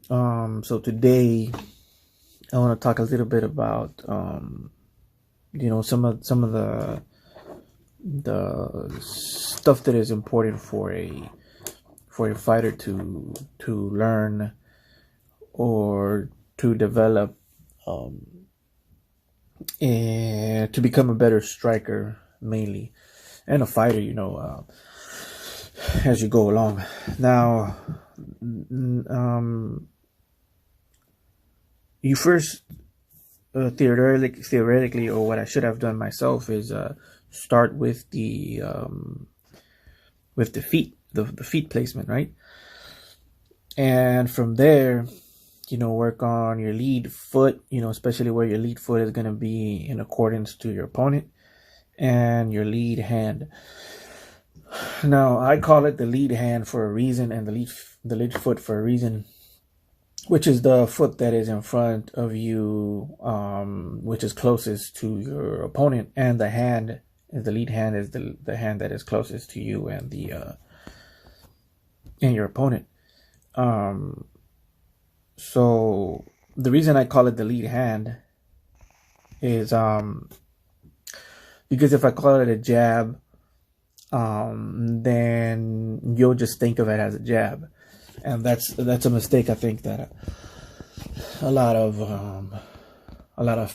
So today I want to talk a little bit about some of the stuff that is important for a fighter to learn or to develop, and to become a better striker mainly, and a fighter, as you go along. Now, you first, theoretically, or what I should have done myself is start with the feet, the feet placement, right? And from there, work on your lead foot, especially where your lead foot is going to be in accordance to your opponent, and your lead hand. Now, I call it the lead hand for a reason, and the lead foot for a reason, which is the foot that is in front of you, which is closest to your opponent, and the lead hand is the hand that is closest to you and your opponent. So the reason I call it the lead hand is because if I call it a jab, then you'll just think of it as a jab, and that's a mistake I think that a lot of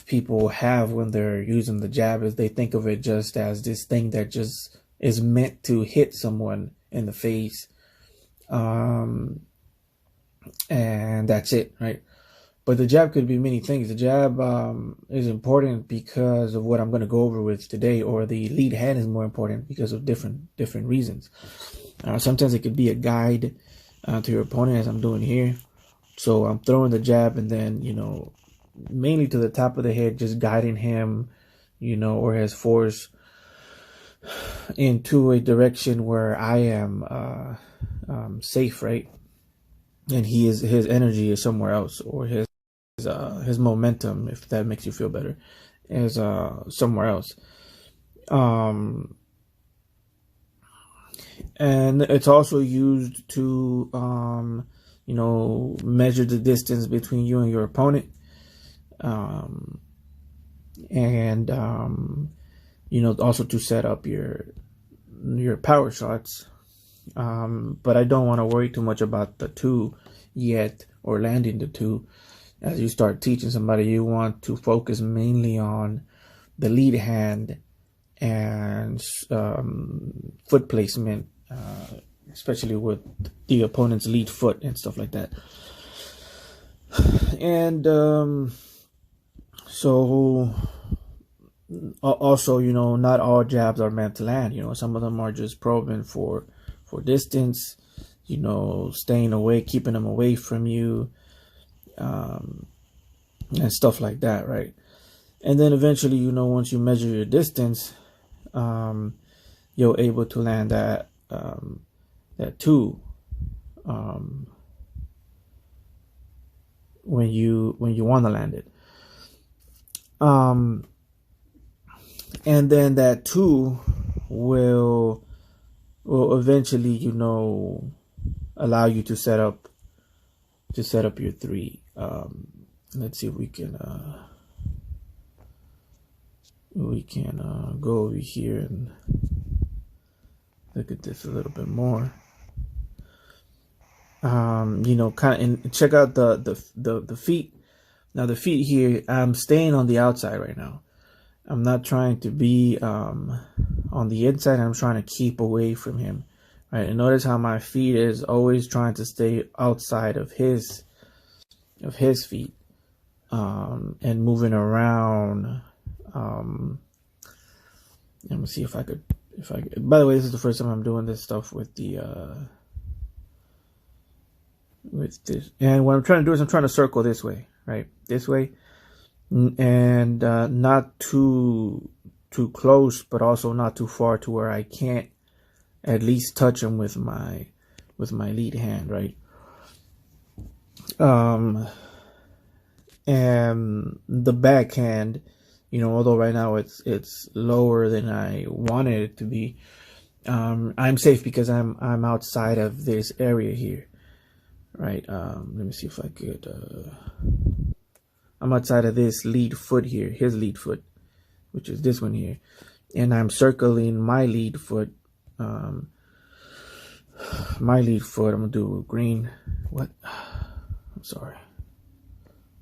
people have when they're using the jab, is they think of it just as this thing that just is meant to hit someone in the face, and that's it, right? But the jab could be many things. The jab is important because of what I'm going to go over with today, or the lead hand is more important because of different reasons. Sometimes it could be a guide to your opponent, as I'm doing here. So I'm throwing the jab, and then, mainly to the top of the head, just guiding him, or his force into a direction where I am safe, right? And his energy is somewhere else, or his momentum, if that makes you feel better, is somewhere else. And it's also used to measure the distance between you and your opponent, and also to set up your power shots. But I don't want to worry too much about the two yet, or landing the two. As you start teaching somebody, you want to focus mainly on the lead hand and foot placement, especially with the opponent's lead foot and stuff like that. And so also, not all jabs are meant to land. Some of them are just probing for distance, staying away, keeping them away from you, and stuff like that, right? And then eventually, once you measure your distance, you're able to land that two, when you want to land it, and then that two will eventually, allow you to set up your three. Let's see if we can go over here and look at this a little bit more. Kind of, and check out the feet. Now the feet here, I'm staying on the outside right now. I'm not trying to be on the inside. I'm trying to keep away from him, right? And notice how my feet is always trying to stay outside of his feet, and moving around. Let me see if I could. By the way, this is the first time I'm doing this stuff with this. And what I'm trying to do is I'm trying to circle this way, right? This way, and not too close, but also not too far to where I can't at least touch him with my lead hand, right? And the backhand, although right now it's lower than I wanted it to be, I'm safe because I'm outside of this area here, right? Let me see if I could. I'm outside of this lead foot here, his lead foot, which is this one here, and I'm circling my lead foot. My lead foot. I'm gonna do green. What? I'm sorry.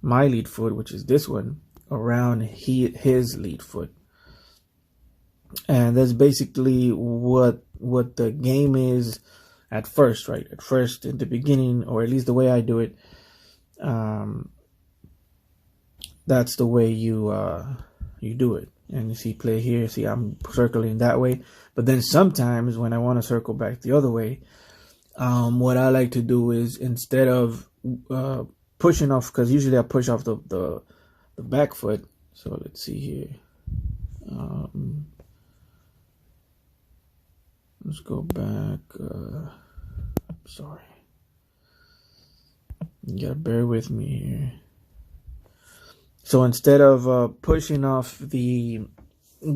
My lead foot, which is this one, around his lead foot. And that's basically what the game is at first, right? At first, in the beginning, or at least the way I do it, that's the way you do it. And you see play here, see I'm circling that way. But then sometimes when I want to circle back the other way, what I like to do is, instead of pushing off, because usually I push off the back foot. So let's see here. Let's go back. Sorry. You gotta bear with me here. So instead of pushing off the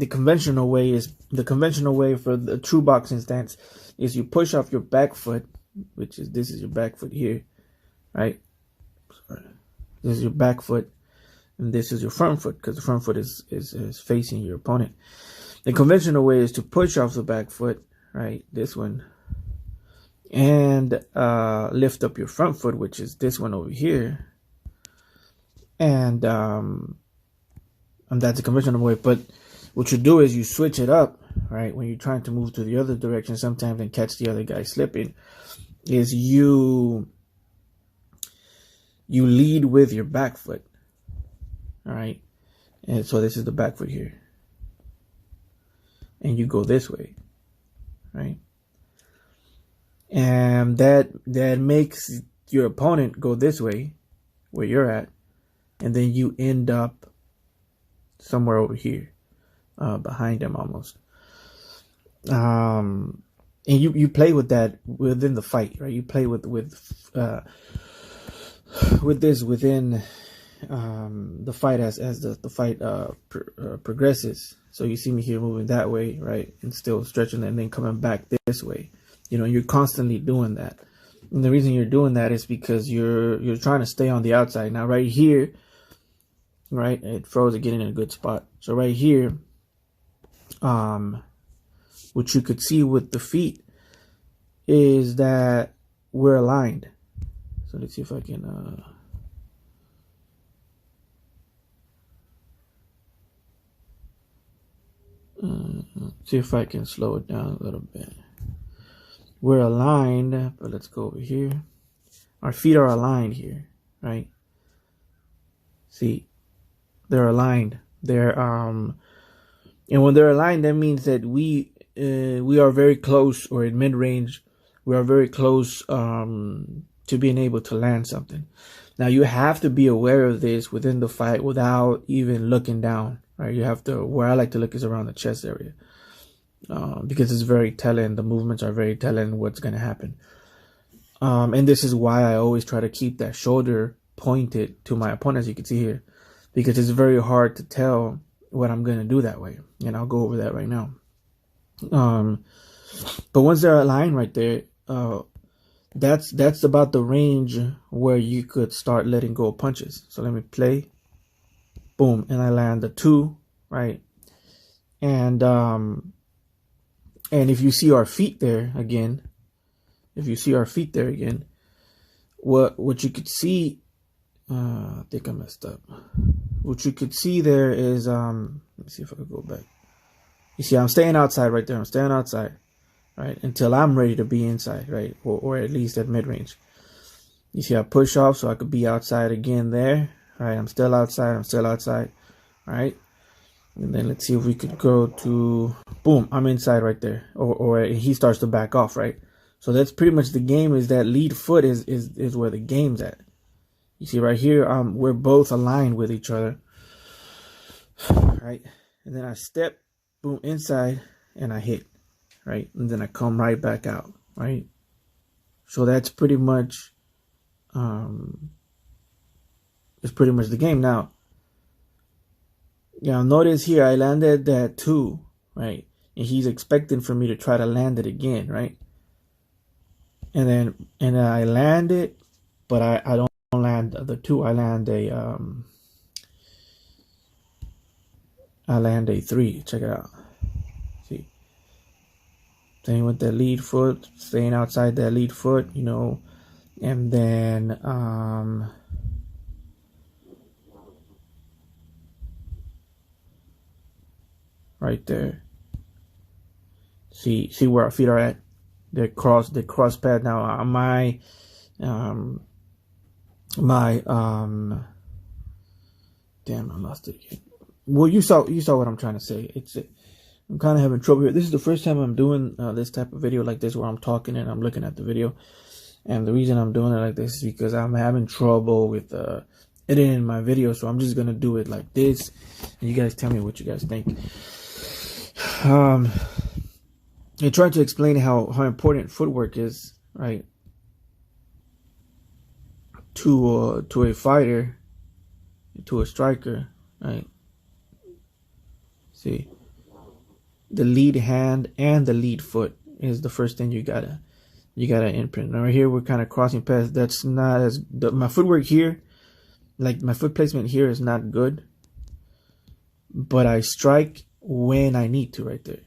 conventional way, is the conventional way for the true boxing stance is you push off your back foot, which is, this is your back foot here, right? Sorry. This is your back foot, and this is your front foot, because the front foot is facing your opponent. The conventional way is to push off the back foot, right? This one, and lift up your front foot, which is this one over here, and that's a conventional way. But what you do is you switch it up, right? When you're trying to move to the other direction sometimes and catch the other guy slipping, is you lead with your back foot, all right? And so this is the back foot here, and you go this way, right? And that makes your opponent go this way where you're at, and then you end up somewhere over here, behind them almost. And you play with that within the fight, right? You play with this within the fight as the fight progresses. So you see me here moving that way, right, and still stretching and then coming back this way. You know, you're constantly doing that. And the reason you're doing that is because you're trying to stay on the outside. Now right here, right, it froze, getting in a good spot. So right here, what you could see with the feet is that we're aligned. So let's see if I can see if I can slow it down a little bit. We're aligned, but let's go over here. Our feet are aligned here, right? See, they're aligned. They're and when they're aligned, that means that we are very close, or in mid-range, we are very close to being able to land something. Now you have to be aware of this within the fight without even looking down, right? You have to, where I like to look is around the chest area, because it's very telling. The movements are very telling what's going to happen. And this is why I always try to keep that shoulder pointed to my opponent, as you can see here, because it's very hard to tell what I'm going to do that way. And I'll go over that right now. But once they're aligned right there, that's about the range where you could start letting go of punches. So let me play. Boom, and I land the 2, right? And if you see our feet there again, what you could see, I think I messed up. What you could see there is, let me see if I could go back. You see, I'm staying outside right there. I'm staying outside, right, until I'm ready to be inside, right, or at least at mid-range. You see, I push off so I could be outside again there, right? I'm still outside. Right? And then let's see if we could go to, boom, I'm inside right there, or he starts to back off, right? So that's pretty much the game. Is that lead foot is where the game's at. You see right here, we're both aligned with each other, right? And then I step, boom, inside, and I hit, right? And then I come right back out, right? So that's pretty much, it's pretty much the game. Now notice here I landed that 2, right? And he's expecting for me to try to land it again, right? And then I land it, but I don't land the 2. I land a 3. Check it out. See, staying with the lead foot, staying outside that lead foot, you know, and then right there. See where our feet are at. The cross pad. Now my damn, I lost it again. Well, you saw what I'm trying to say. I'm kind of having trouble here. This is the first time I'm doing this type of video like this, where I'm talking and I'm looking at the video. And the reason I'm doing it like this is because I'm having trouble with editing my video. So I'm just gonna do it like this, and you guys tell me what you guys think. I tried to explain how important footwork is, right, to a fighter, to a striker, right? See, the lead hand and the lead foot is the first thing you gotta imprint. Now right here we're kind of crossing paths. That's not as my footwork here, like my foot placement here, is not good, but I strike when I need to right there.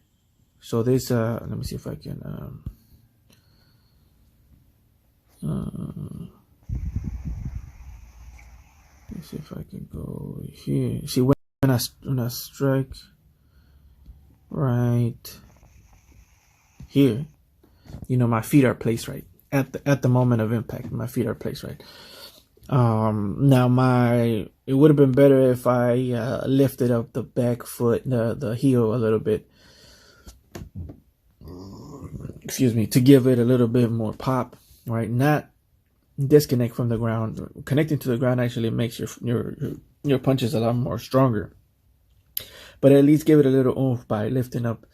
So this let me see if I can let's see if I can go here. See, when I strike right here, you know, my feet are placed right at the moment of impact. My feet are placed right. Now it would have been better if I lifted up the back foot, the heel a little bit. Excuse me, to give it a little bit more pop, right? Not disconnect from the ground. Connecting to the ground actually makes your punches a lot more stronger. But at least give it a little oomph by lifting up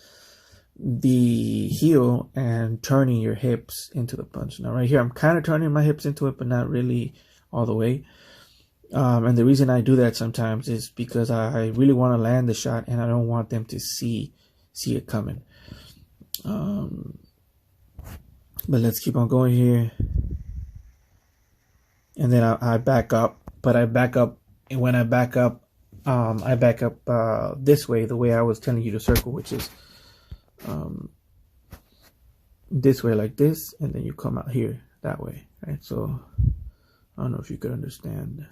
the heel and turning your hips into the punch. Now right here, I'm kind of turning my hips into it, but not really all the way. And the reason I do that sometimes is because I really want to land the shot, and I don't want them to see it coming. But let's keep on going here. And then I back up, but I back up, and when I back up, this way, the way I was telling you to circle, which is this way, like this, and then you come out here that way, right? So I don't know if you could understand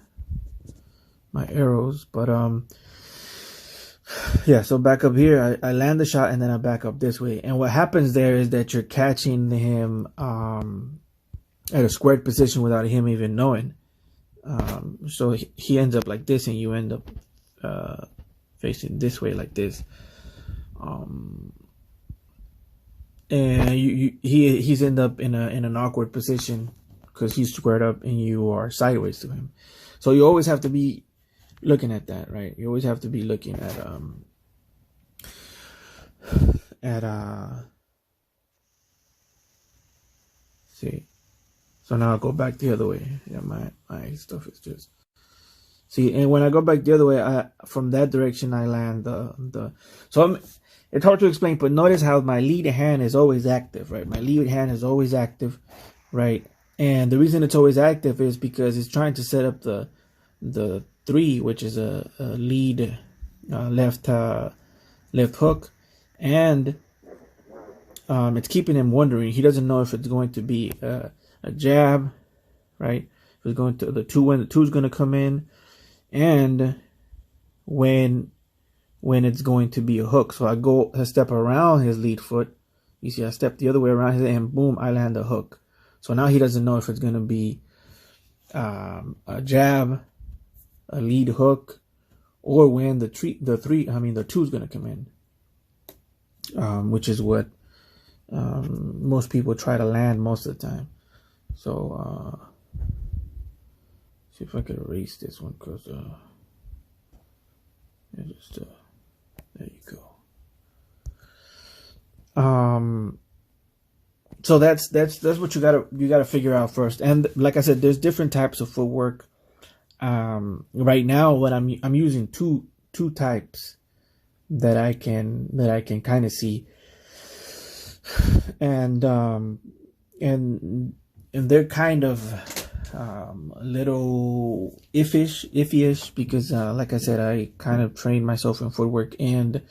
my arrows, but yeah, so back up here, I land the shot, and then I back up this way. And what happens there is that you're catching him at a squared position without him even knowing. So he ends up like this, and you end up facing this way like this. And he's end up in an awkward position because he's squared up and you are sideways to him. So you always have to be looking at that, right? You always have to be looking at see. So now I'll go back the other way. Yeah, my stuff is just see. And when I go back the other way, from that direction I land it's hard to explain, but notice how my lead hand is always active, right? My lead hand is always active, right? And the reason it's always active is because it's trying to set up the 3, which is a lead left hook, and it's keeping him wondering. He doesn't know if it's going to be a jab, right? If it's going to when the 2 is going to come in, and when it's going to be a hook. So I step around his lead foot. You see, I step the other way around his, and boom, I land a hook. So now he doesn't know if it's going to be a jab, a lead hook, or when the 2 is going to come in, which is what most people try to land most of the time. So see if I can erase this one, because there you go. So that's what you gotta figure out first. And like I said, there's different types of footwork. Right now, what I'm using two types that I can kind of see, and they're kind of a little iffy-ish because, like I said, I kind of trained myself in footwork, and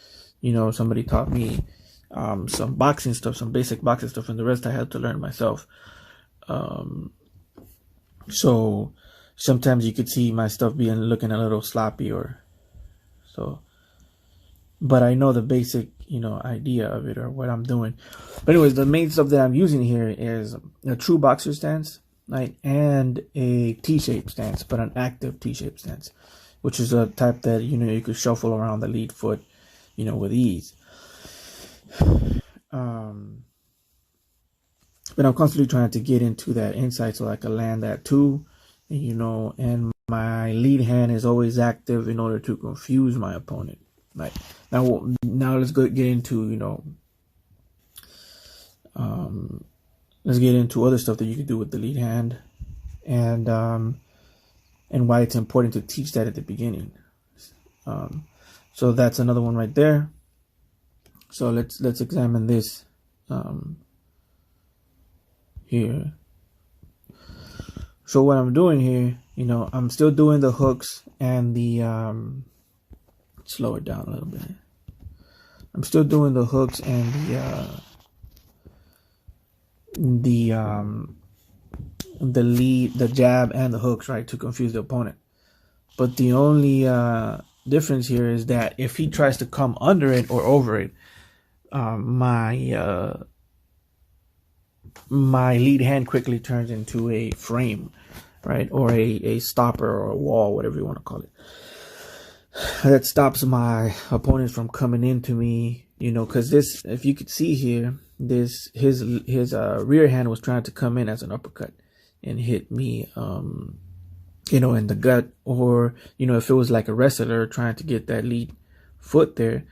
somebody taught me some boxing stuff, some basic boxing stuff, and the rest I had to learn myself. So sometimes you could see my stuff looking a little sloppy or so, but I know the basic idea of it or what I'm doing. But anyways, the main stuff that I'm using here is a true boxer stance, right, and a T-shaped stance, but an active T-shaped stance, which is a type that you could shuffle around the lead foot with ease. But I'm constantly trying to get into that inside so I can land that too, and my lead hand is always active in order to confuse my opponent. Right. Now let's get into, let's get into other stuff that you can do with the lead hand, and why it's important to teach that at the beginning. So that's another one right there. So let's examine this here. So what I'm doing here, I'm still doing the hooks and the slow it down a little bit. I'm still doing the hooks and the jab and the hooks, right, to confuse the opponent. But the only difference here is that if he tries to come under it or over it, my lead hand quickly turns into a frame, right, or a stopper or a wall, whatever you want to call it. That stops my opponent from coming into me, because this, if you could see here, his rear hand was trying to come in as an uppercut and hit me, in the gut, or if it was like a wrestler trying to get that lead foot there,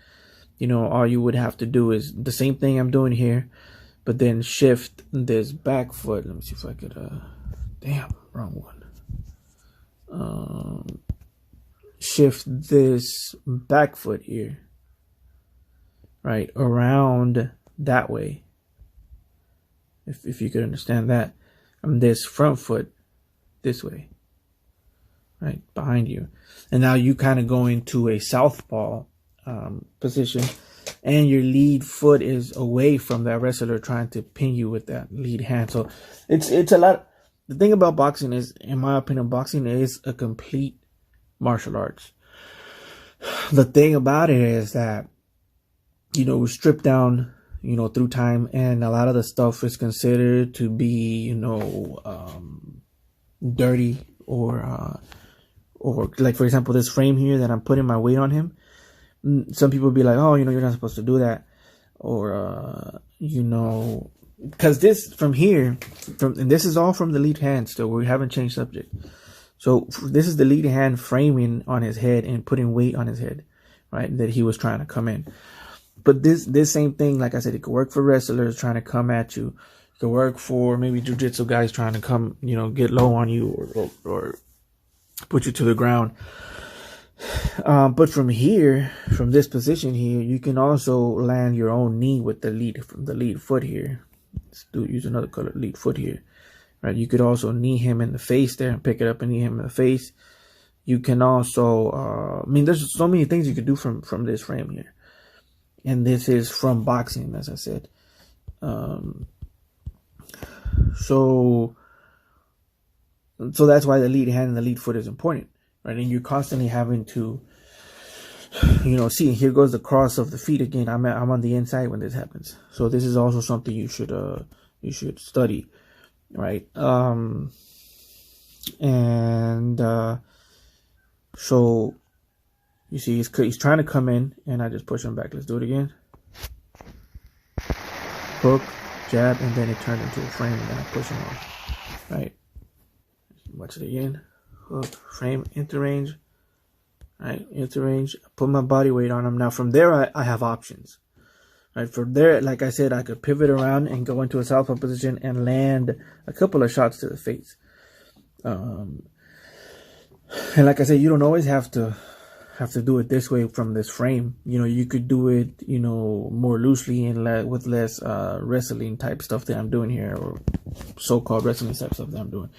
all you would have to do is the same thing I'm doing here, but then shift this back foot. Let me see if I could, damn, wrong one. Shift this back foot here, right, around that way, if you could understand that, and this front foot this way, right, behind you. And now you kind of go into a southpaw position, and your lead foot is away from that wrestler trying to pin you with that lead hand. So it's a lot. The thing about boxing is, in my opinion, boxing is a complete martial arts. The thing about it is that we strip down through time, and a lot of the stuff is considered to be dirty, or like, for example, this frame here that I'm putting my weight on him. Some people be like, oh, you're not supposed to do that, or because this from here, and this is all from the lead hand still, we haven't changed subject. So this is the lead hand framing on his head and putting weight on his head, right, that he was trying to come in. But this same thing, like I said, it could work for wrestlers trying to come at you. It could work for maybe jiu-jitsu guys trying to come, get low on you or put you to the ground. But from here, from this position here, you can also land your own knee with the lead foot here. Let's use another color, lead foot here. Right, you could also knee him in the face there and pick it up and knee him in the face. You can also, there's so many things you could do from this frame here. And this is from boxing, as I said. So that's why the lead hand and the lead foot is important, right? And you're constantly having to, see, here goes the cross of the feet again. I'm on the inside when this happens. So this is also something you should study. Right. So you see, he's trying to come in, and I just push him back. Let's do it again. Hook, jab, and then it turned into a frame, and then I push him off. Right. Watch it again. Hook, frame, into range. Right, into range. Put my body weight on him. Now from there, I have options. Right, from there, like I said, I could pivot around and go into a southpaw position and land a couple of shots to the face. And like I said, you don't always have to do it this way from this frame. You could do it, more loosely and with less wrestling type stuff that I'm doing here, or so-called wrestling type stuff that I'm doing.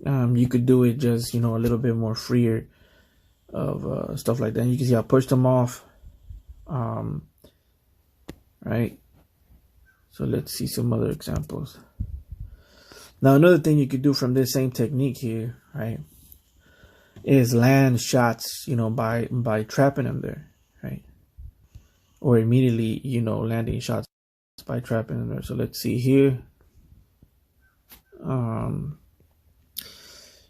You could do it just, a little bit more freer of stuff like that. And you can see I pushed them off. Right. So let's see some other examples. Now, another thing you could do from this same technique here, right, is land shots, by trapping them there, right? Or immediately, landing shots by trapping them there. So let's see here.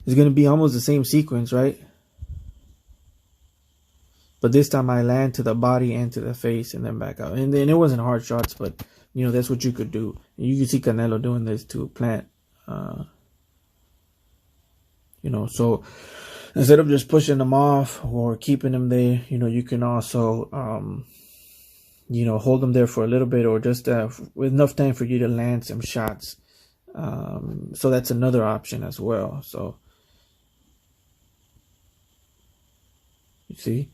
It's going to be almost the same sequence, right? But this time I land to the body and to the face and then back out. And then it wasn't hard shots, but, that's what you could do. You can see Canelo doing this to Plant. So instead of just pushing them off or keeping them there, you can also, hold them there for a little bit, or just with enough time for you to land some shots. So that's another option as well. So you see,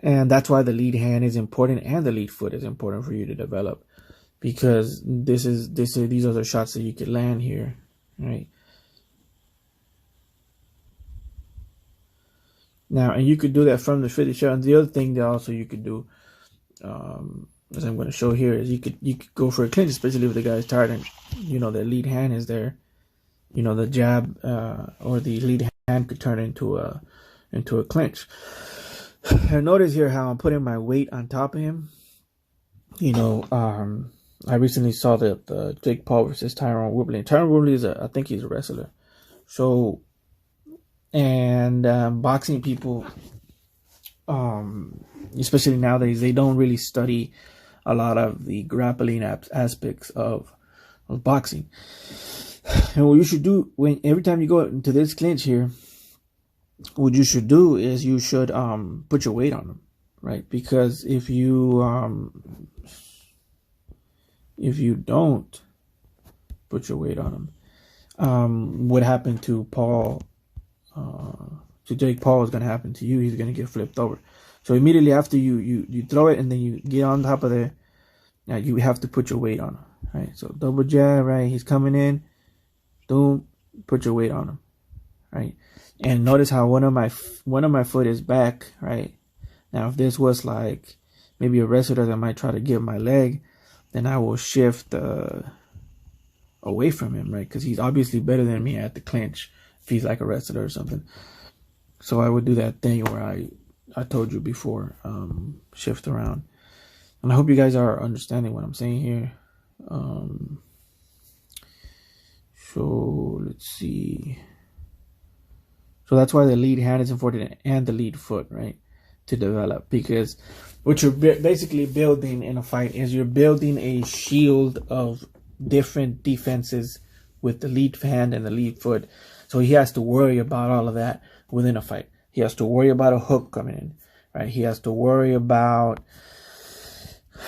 and that's why the lead hand is important and the lead foot is important for you to develop, because these are the shots that you could land here, right? Now, and you could do that from the 50 shot. And the other thing that also you could do, as I'm going to show here, is you could go for a clinch, especially if the guy is tired and the lead hand is there. The jab or the lead hand could turn into a clinch. And notice here how I'm putting my weight on top of him. I recently saw the Jake Paul versus Tyron Woodley. Tyron Woodley I think he's a wrestler. So, and boxing people, especially nowadays, they don't really study a lot of the grappling aspects of boxing. And what you should do every time you go into this clinch here, what you should do is you should put your weight on them, right? Because if you don't put your weight on them, what happened to Paul, to Jake Paul, is going to happen to you. He's going to get flipped over. So immediately after you throw it and then you get on top of there, now you have to put your weight on him, right? So double jab, right? He's coming in, boom, put your weight on him, right? And notice how one of my foot is back, right? Now, if this was like maybe a wrestler that might try to get my leg, then I will shift away from him, right? Because he's obviously better than me at the clinch if he's like a wrestler or something. So I would do that thing where I told you before, shift around. And I hope you guys are understanding what I'm saying here. So let's see. So that's why the lead hand is important and the lead foot, right, to develop. Because what you're basically building in a fight is you're building a shield of different defenses with the lead hand and the lead foot. So he has to worry about all of that within a fight. He has to worry about a hook coming in, right? He has to worry about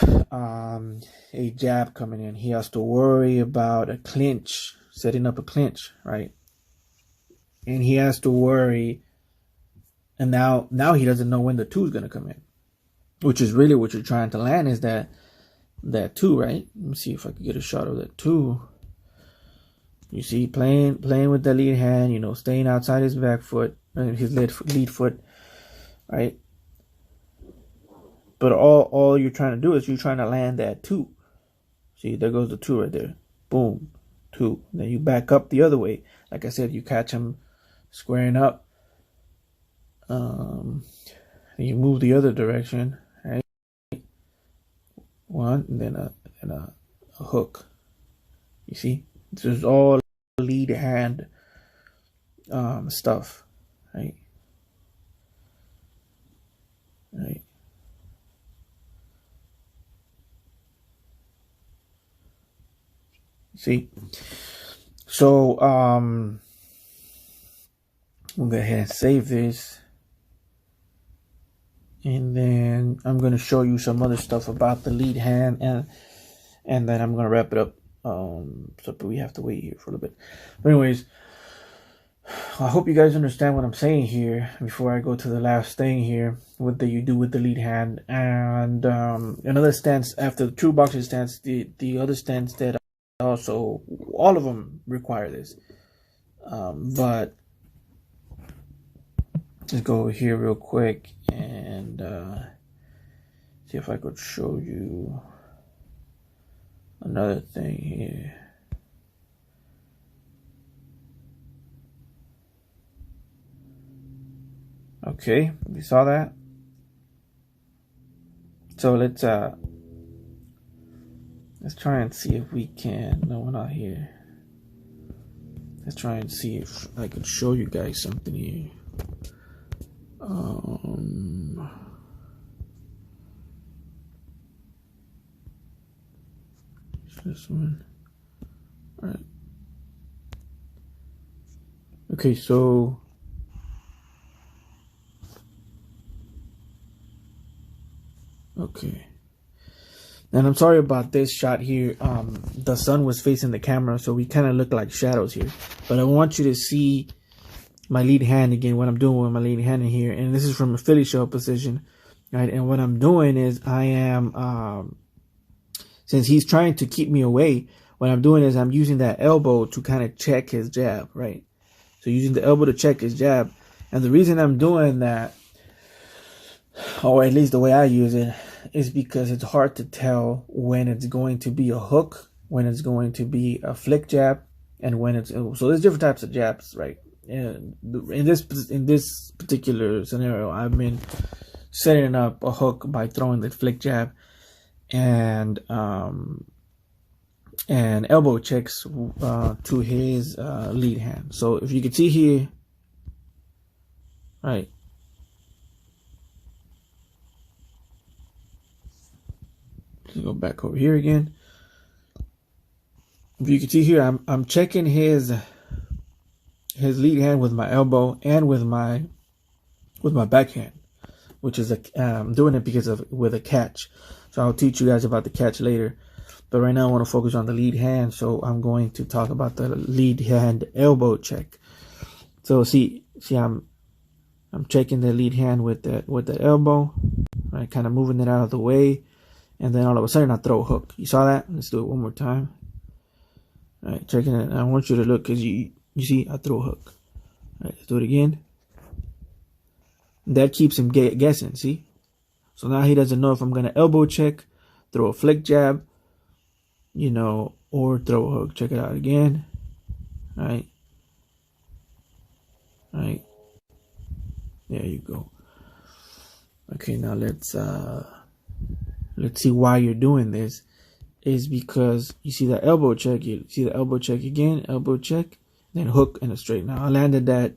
a jab coming in. He has to worry about a clinch, setting up a clinch, right? And he has to worry, and now he doesn't know when the two is going to come in, which is really what you're trying to land, is that two, right? Let me see if I can get a shot of that two. You see, playing with the lead hand, staying outside his back foot, his lead foot, right? But all you're trying to do is you're trying to land that two. See, there goes the two right there. Boom, two. Then you back up the other way. Like I said, you catch him squaring up. And you move the other direction, right? One, and then a hook. You see, this is all lead hand stuff, right? Right. See, so we'll go ahead and save this, and then I'm going to show you some other stuff about the lead hand, and then I'm going to wrap it up. So we have to wait here for a little bit. But anyways, I hope you guys understand what I'm saying here before I go to the last thing here, what you do with the lead hand. And another stance after the true boxing stance, the other stance that also, all of them require this. But let's go over here real quick and see if I could show you another thing here. Okay, you saw that? So let's try and see if we can. No, we're not here. Let's try and see if I can show you guys something here. This one. All right. Okay, so okay. And I'm sorry about this shot here. The sun was facing the camera, so we kind of look like shadows here. But I want you to see my lead hand again, what I'm doing with my lead hand in here. And this is from a Philly shell position, right? And what I'm doing is I am, since he's trying to keep me away, what I'm doing is I'm using that elbow to kind of check his jab, right? So using the elbow to check his jab. And the reason I'm doing that, or at least the way I use it, is because it's hard to tell when it's going to be a hook, when it's going to be a flick jab, and when it's, so there's different types of jabs, right? And in this particular scenario, I've been setting up a hook by throwing the flick jab and elbow checks to his lead hand. So if you can see here, right? Let's go back over here again. If you can see here, I'm checking his lead hand with my elbow and with my backhand, which is I'm doing it because of with a catch. So I'll teach you guys about the catch later. But right now I want to focus on the lead hand, so I'm going to talk about the lead hand elbow check. So see I'm checking the lead hand with the elbow, right? Kind of moving it out of the way. And then all of a sudden I throw a hook. You saw that? Let's do it one more time. All right, checking it. I want you to look because you see I throw a hook. All right, let's do it again. That keeps him guessing, see? So now he doesn't know if I'm going to elbow check, throw a flick jab, you know, or throw a hook. Check it out again. All right. All right. There you go. Okay, now let's see why you're doing this. Is because you see the elbow check, you see the elbow check again, elbow check, then hook and a straight. Now I landed that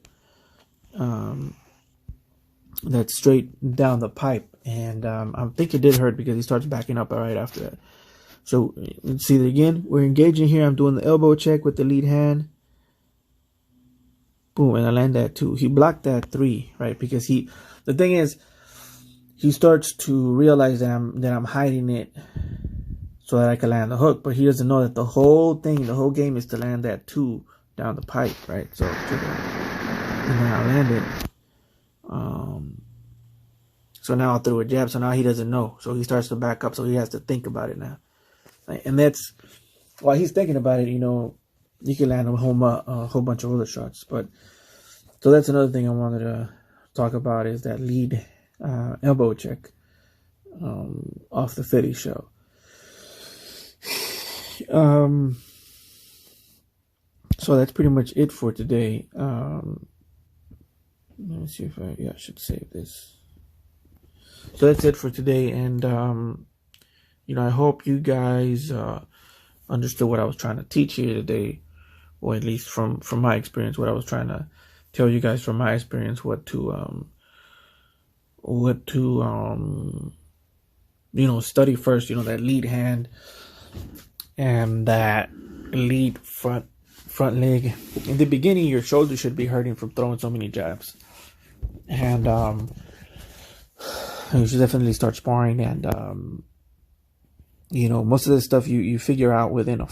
that straight down the pipe, and I think it did hurt because he starts backing up right after that. So let's see it again. We're engaging here. I'm doing the elbow check with the lead hand. Boom, and I land that 2. He blocked that 3, right? Because the thing is, he starts to realize that I'm hiding it so that I can land the hook, but he doesn't know that the whole game is to land that 2 down the pipe, right? So and then I land it. So now I threw a jab, so now he doesn't know. So he starts to back up, so he has to think about it now. And that's while he's thinking about it, you know, you can land a whole bunch of other shots. But so that's another thing I wanted to talk about is that lead elbow check off the Philly show. So that's pretty much it for today. Let me see if I should save this. So that's it for today, and you know, I hope you guys understood what I was trying to teach here today, or at least from my experience, what I was trying to tell you guys from my experience, what to you know, study first, you know, that lead hand and that lead front leg. In the beginning, your shoulder should be hurting from throwing so many jabs, and you should definitely start sparring. And you know, most of this stuff you figure out within a